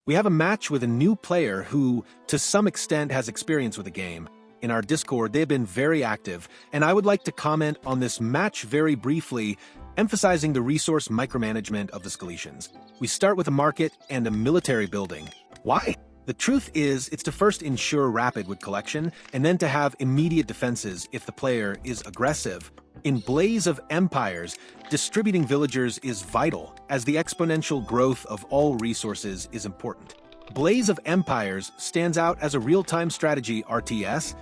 We have a match with a new player who, to some extent, has experience with the game. In our Discord, they've been very active, and I would like to comment on this match very briefly, emphasizing the resource micromanagement of the Scaletians. We start with a market and a military building. Why? The truth is, it's to first ensure rapid wood collection, and then to have immediate defenses if the player is aggressive. In Blaze of Empires, distributing villagers is vital, as the exponential growth of all resources is important. Blaze of Empires stands out as a real-time strategy RTS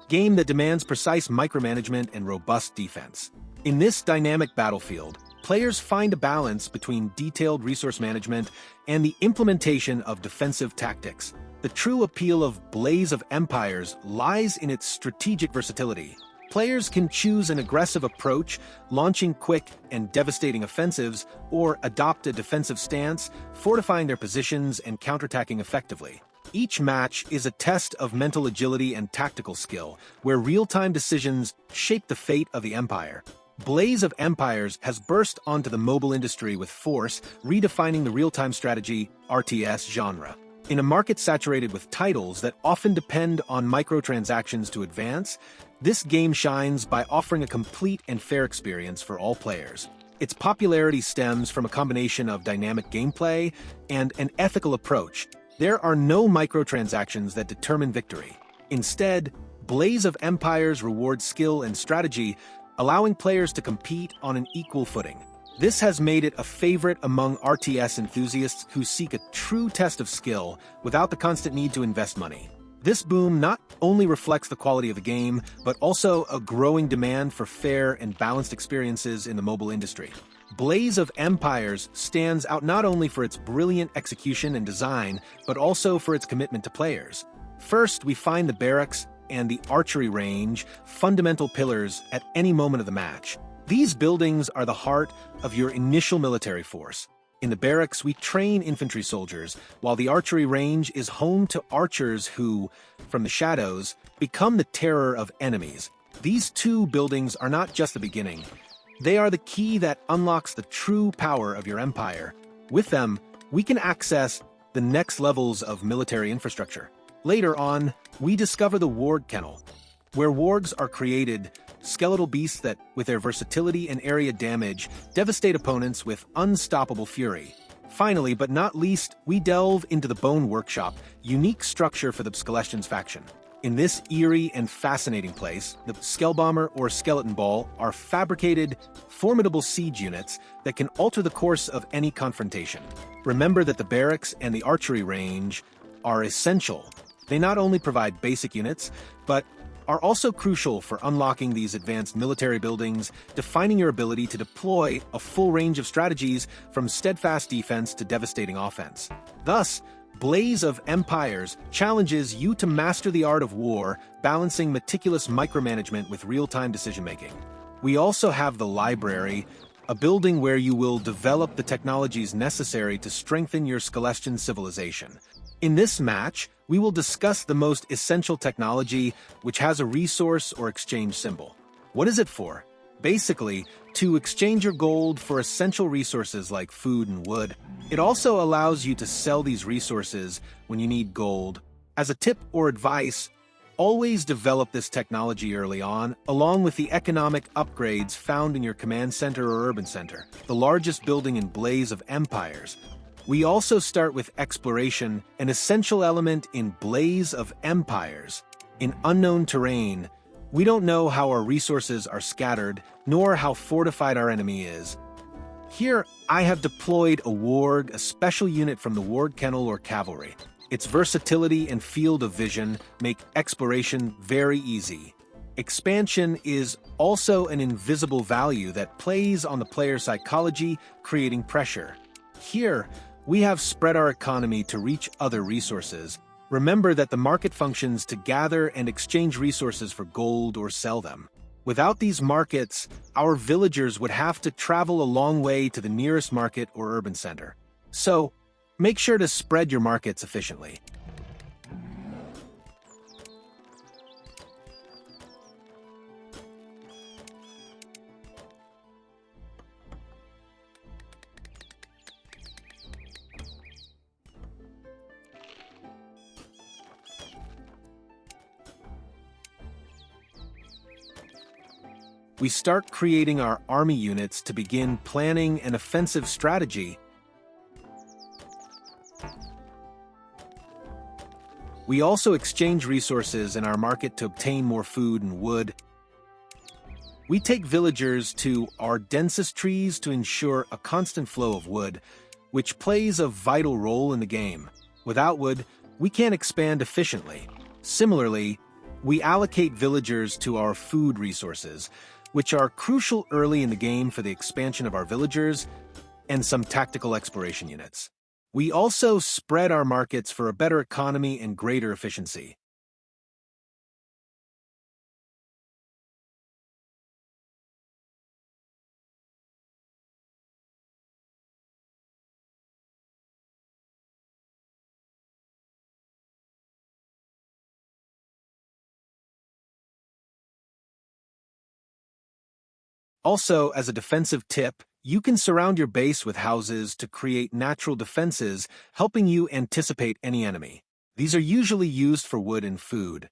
game that demands precise micromanagement and robust defense. In this dynamic battlefield, players find a balance between detailed resource management and the implementation of defensive tactics. The true appeal of Blaze of Empires lies in its strategic versatility. Players can choose an aggressive approach, launching quick and devastating offensives, or adopt a defensive stance, fortifying their positions and counterattacking effectively. Each match is a test of mental agility and tactical skill, where real-time decisions shape the fate of the Empire. Blaze of Empires has burst onto the mobile industry with force, redefining the real-time strategy RTS genre. In a market saturated with titles that often depend on microtransactions to advance, this game shines by offering a complete and fair experience for all players. Its popularity stems from a combination of dynamic gameplay and an ethical approach. There are no microtransactions that determine victory. Instead, Blaze of Empires rewards skill and strategy, allowing players to compete on an equal footing. This has made it a favorite among RTS enthusiasts who seek a true test of skill without the constant need to invest money. This boom not only reflects the quality of the game, but also a growing demand for fair and balanced experiences in the mobile industry. Blaze of Empires stands out not only for its brilliant execution and design, but also for its commitment to players. First, we find the barracks and the archery range, fundamental pillars at any moment of the match. These buildings are the heart of your initial military force. In the barracks, we train infantry soldiers, while the archery range is home to archers who, from the shadows, become the terror of enemies. These two buildings are not just the beginning. They are the key that unlocks the true power of your empire. With them, we can access the next levels of military infrastructure. Later on, we discover the Warg Kennel, where wargs are created, skeletal beasts that, with their versatility and area damage, devastate opponents with unstoppable fury. Finally, but not least, we delve into the Bone Workshop, unique structure for the Scalestians faction. In this eerie and fascinating place, the Skellbomber or Skeleton Ball are fabricated, formidable siege units that can alter the course of any confrontation. Remember that the barracks and the archery range are essential. They not only provide basic units, but are also crucial for unlocking these advanced military buildings, defining your ability to deploy a full range of strategies from steadfast defense to devastating offense. Thus, Blaze of Empires challenges you to master the art of war, balancing meticulous micromanagement with real-time decision-making. We also have the library, a building where you will develop the technologies necessary to strengthen your Scalestian civilization. In this match, we will discuss the most essential technology, which has a resource or exchange symbol. What is it for? Basically, to exchange your gold for essential resources like food and wood. It also allows you to sell these resources when you need gold. As a tip or advice, always develop this technology early on, along with the economic upgrades found in your command center or urban center, the largest building in Blaze of Empires. We also start with exploration, an essential element in Blaze of Empires. In unknown terrain, we don't know how our resources are scattered, nor how fortified our enemy is. Here, I have deployed a warg, a special unit from the Warg Kennel or Cavalry. Its versatility and field of vision make exploration very easy. Expansion is also an invisible value that plays on the player's psychology, creating pressure. Here, we have spread our economy to reach other resources. Remember that the market functions to gather and exchange resources for gold or sell them. Without these markets, our villagers would have to travel a long way to the nearest market or urban center. So, make sure to spread your markets efficiently. we start creating our army units to begin planning an offensive strategy. We also exchange resources in our market to obtain more food and wood. We take villagers to our densest trees to ensure a constant flow of wood, which plays a vital role in the game. Without wood, we can't expand efficiently. Similarly, we allocate villagers to our food resources, which are crucial early in the game for the expansion of our villagers and some tactical exploration units. We also spread our markets for a better economy and greater efficiency. Also, as a defensive tip, you can surround your base with houses to create natural defenses, helping you anticipate any enemy. These are usually used for wood and food.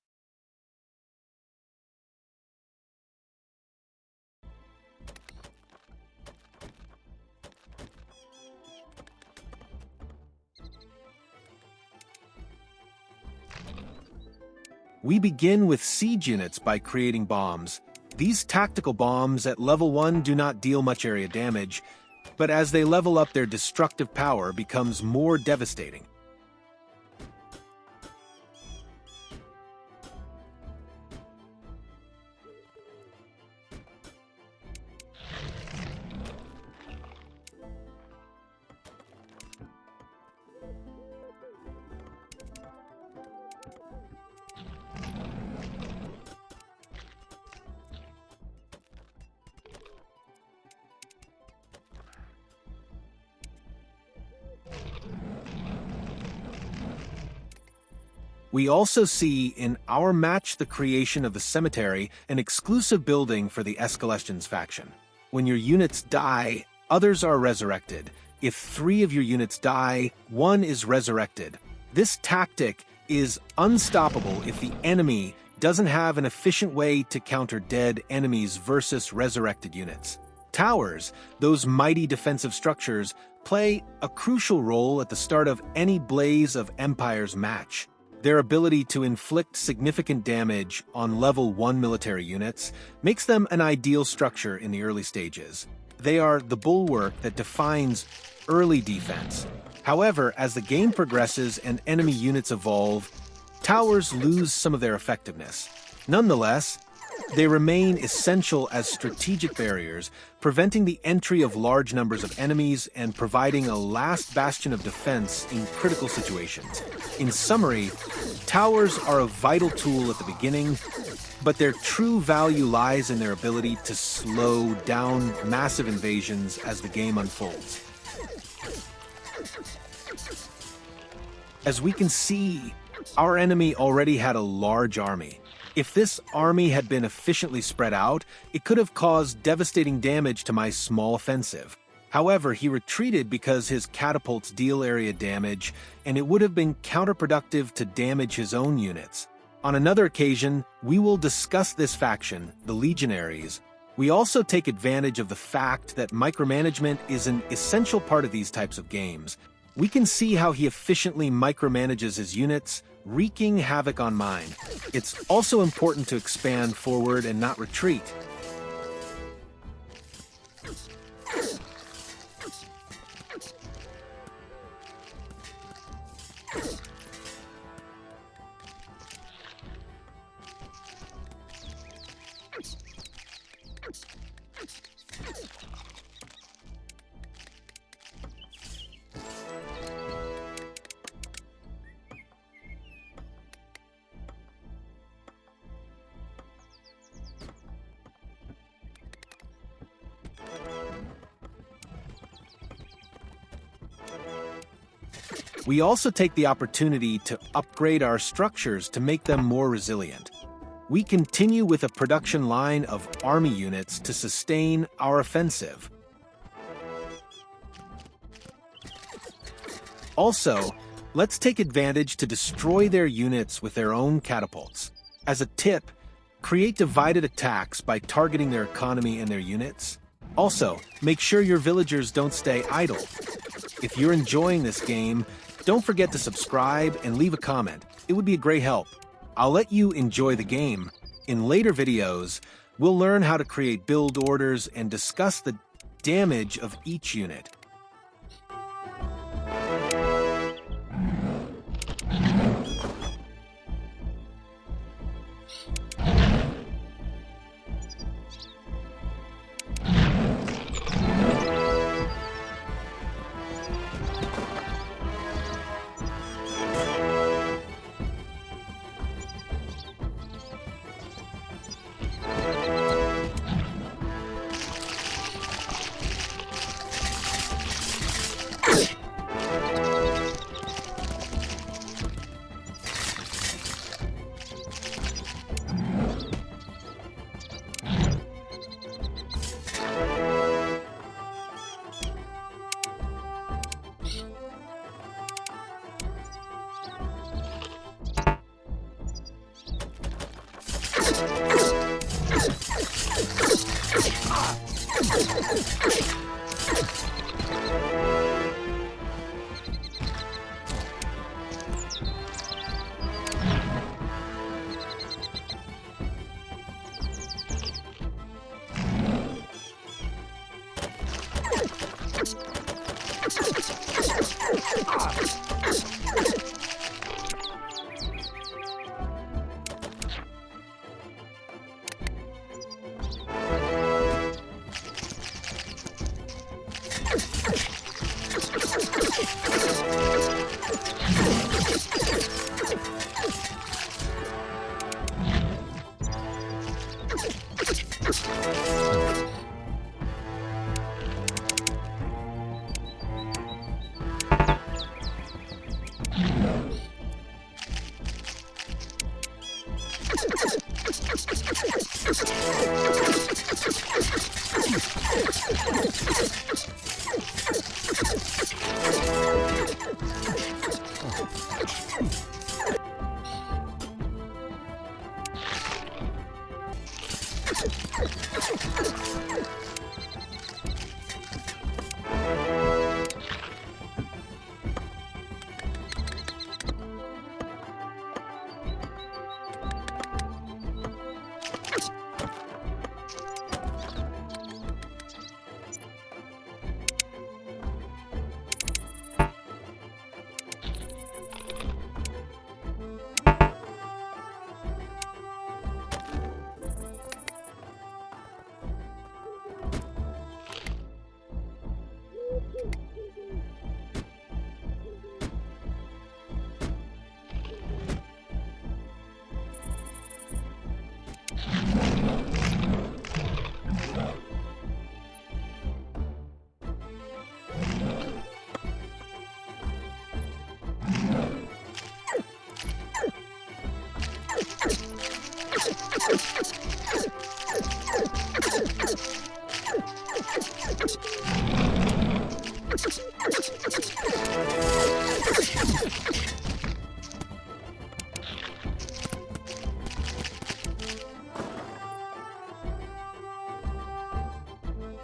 We begin with siege units by creating bombs. These tactical bombs at level 1 do not deal much area damage, but as they level up, their destructive power becomes more devastating. We also see in our match the creation of the cemetery, an exclusive building for the Escalestions faction. When your units die, others are resurrected. If 3 of your units die, 1 is resurrected. This tactic is unstoppable if the enemy doesn't have an efficient way to counter dead enemies versus resurrected units. Towers, those mighty defensive structures, play a crucial role at the start of any Blaze of Empires match. Their ability to inflict significant damage on level 1 military units makes them an ideal structure in the early stages. They are the bulwark that defines early defense. However, as the game progresses and enemy units evolve, towers lose some of their effectiveness. Nonetheless, they remain essential as strategic barriers, preventing the entry of large numbers of enemies and providing a last bastion of defense in critical situations. In summary, towers are a vital tool at the beginning, but their true value lies in their ability to slow down massive invasions as the game unfolds. As we can see, our enemy already had a large army. If this army had been efficiently spread out, it could have caused devastating damage to my small offensive. However, he retreated because his catapults deal area damage, and it would have been counterproductive to damage his own units. On another occasion, we will discuss this faction, the Legionaries. We also take advantage of the fact that micromanagement is an essential part of these types of games. We can see how he efficiently micromanages his units, wreaking havoc on mine. It's also important to expand forward and not retreat. We also take the opportunity to upgrade our structures to make them more resilient. We continue with a production line of army units to sustain our offensive. Also, let's take advantage to destroy their units with their own catapults. As a tip, Create divided attacks by targeting their economy and their units. Also, make sure your villagers don't stay idle. If you're enjoying this game, don't forget to subscribe and leave a comment. It would be a great help. I'll let you enjoy the game. In later videos, we'll learn how to create build orders and discuss the damage of each unit.